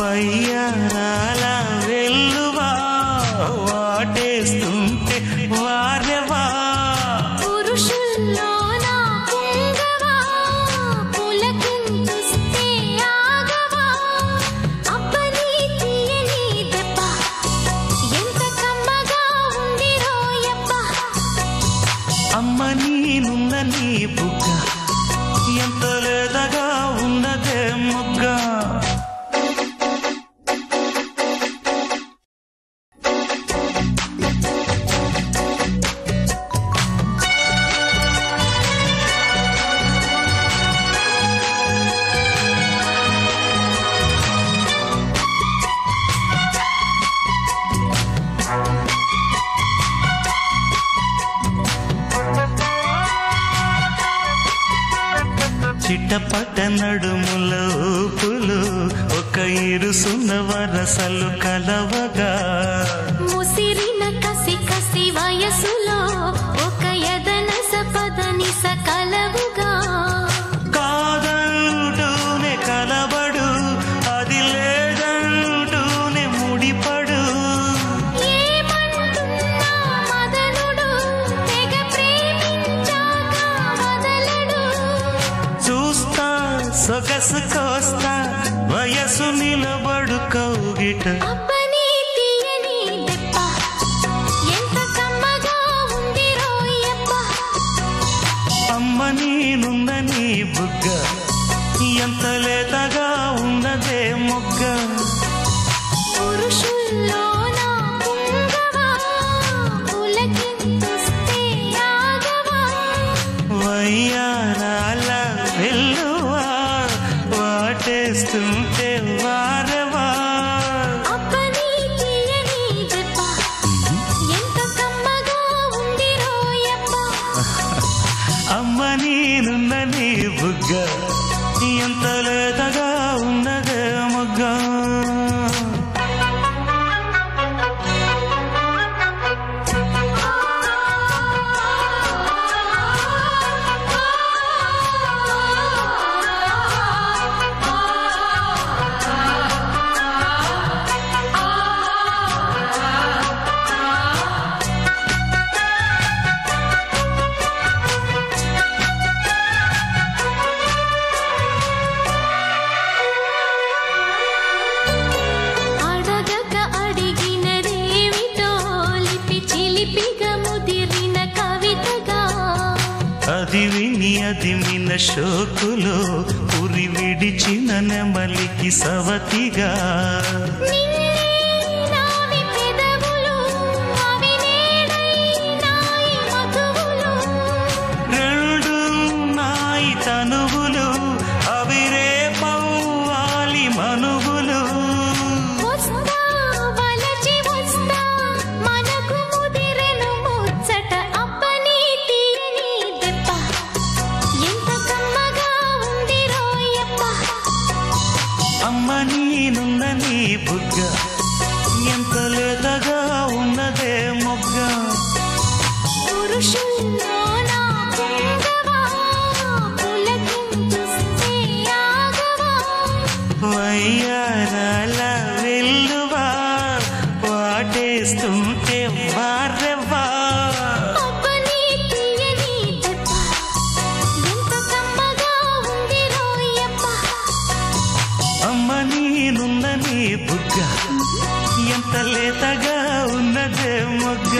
వయ్యారాల వెల్లువా వాటేస్తుంటే వారెవా పురుషుల్లోన పొంగవా పులకించుస్తే ఆగవా అప్పని తీయని దెబ్బ ఎంత కమ్మగా ఉంది రోయప్ప అమ్మ నీనున్న నీ బుగ్గ ఎంత లేదగా ఉన్నదే మొగ్గ చిట్టపట నడుముల ఊపులు ఒక ఇరుసున్న వరసలు కలవగా ముసిరిన కసి కసి వయసులో ఒక యదనస పదనిస కలవుగా కాదంటూనే కలబడు అది లేదంటూనే ముడిపడు ఏమంటున్నా మదనుడు తెగ ప్రేమించాక వదలడు చూస్తా సొగసు కోస్తా వయసు నిలబడు కౌగిట అప్పని తీయని దెబ్బ ఎంత కమ్మగా ఉంది రోయప్ప అమ్మ నీనున్న నీ బుగ్గ ఎంత లేతగా ఉన్నదే మొగ్గ పురుషుల్లోన పొంగవా పులకించుస్తే ఆగవా వయ్యారాల వెల్లువా వాటేస్తుంటే వారెవా అప్పని తీయని దెబ్బ ఎంత కమ్మగా ఉంది రోయప్ప అమ్మ నీనున్న నీ బుగ్గ ఎంత లేతగా ఉన్నదే మొగ్గ అడగక అడిగినదేమిటో లిపి చిలిపిగా ముదిరిన కవితగా అది విని అది మిన షోకులో ఉరి విడిచిన నెమలికి సవతిగా నిన్నే నావి పెదవులు అవి నేడైనాయి మధువులు రెండు నాయి తనువులు అవి రేపవ్వాలి మనువులు వస్తా వలచి వస్తా మనకు ముదిరెను ముచ్చట అప్పని తీయని దెబ్బ ఎంత కమ్మగా ఉంది రోయప్ప అమ్మ నీనున్న నీ బుగ్గ ఎంత లేతగా ఉన్నదే మొగ్గ పురుషుల్లోన పొంగవా పులకించుస్తే ఆగవా వయ్యారాల వెల్లువా వాటేస్తుంటే వారెవా అప్పని తీయని దెబ్బ ఎంత కమ్మగా ఉంది రోయప్ప అమ్మ నీనున్న నీ బుగ్గ ఎంత లేతగా ఉన్నదే మొగ్గ